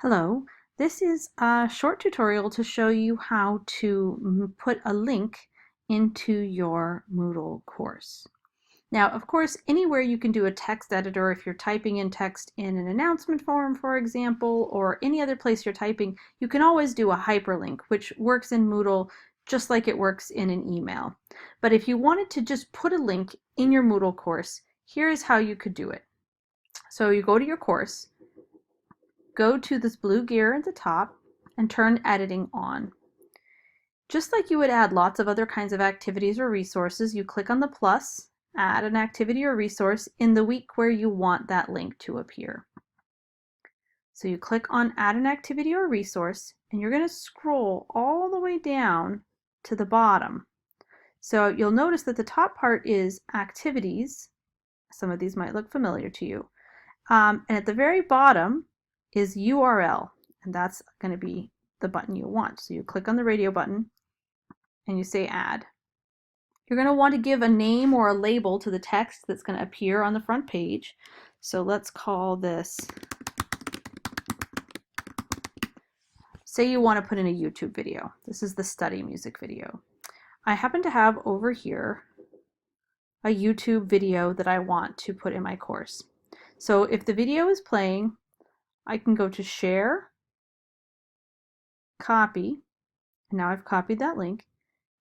Hello, this is a short tutorial to show you how to put a link into your Moodle course. Now, of course, anywhere you can do a text editor, if you're typing in text in an announcement form, for example, or any other place you're typing, you can always do a hyperlink, which works in Moodle just like it works in an email. But if you wanted to just put a link in your Moodle course, here is how you could do it. So you go to your course, go to this blue gear at the top and turn editing on. Just like you would add lots of other kinds of activities or resources, you click on the plus, add an activity or resource in the week where you want that link to appear. So you click on add an activity or resource and you're going to scroll all the way down to the bottom. So you'll notice that the top part is activities. Some of these might look familiar to you. And at the very bottom is URL, and that's going to be the button you want. So you click on the radio button and you say add. You're going to want to give a name or a label to the text that's going to appear on the front page. So let's call this, say you want to put in a YouTube video. This is the study music video. I happen to have over here a YouTube video that I want to put in my course. So if the video is playing, I can go to share, copy, and now I've copied that link.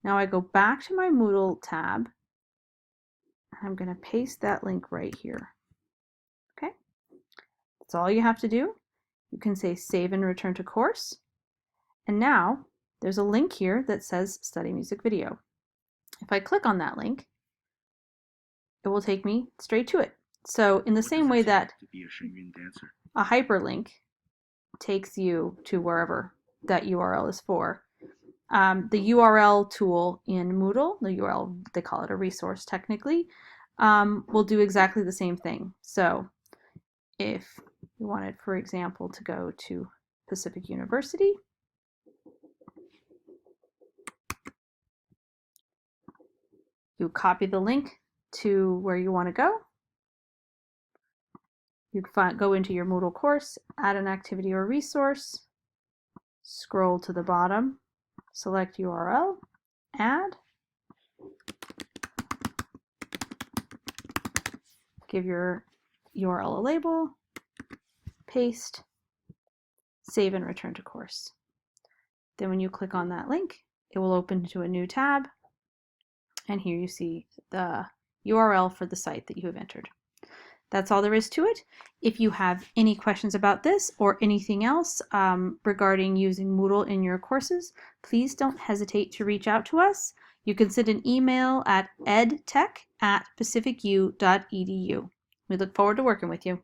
Now I go back to my Moodle tab. I'm going to paste that link right here. Okay, that's all you have to do. You can say save and return to course. And now there's a link here that says study music video. If I click on that link, it will take me straight to it. So in the same way that a hyperlink takes you to wherever that URL is for, the URL tool in Moodle, the URL, they call it a resource technically, will do exactly the same thing. So if you wanted, for example, to go to Pacific University, you copy the link to where you want to go. You can go into your Moodle course, add an activity or resource, scroll to the bottom, select URL, add, give your URL a label, paste, save and return to course. Then when you click on that link, it will open to a new tab, and here you see the URL for the site that you have entered. That's all there is to it. If you have any questions about this or anything else regarding using Moodle in your courses, please don't hesitate to reach out to us. You can send an email at edtech@pacificu.edu. We look forward to working with you.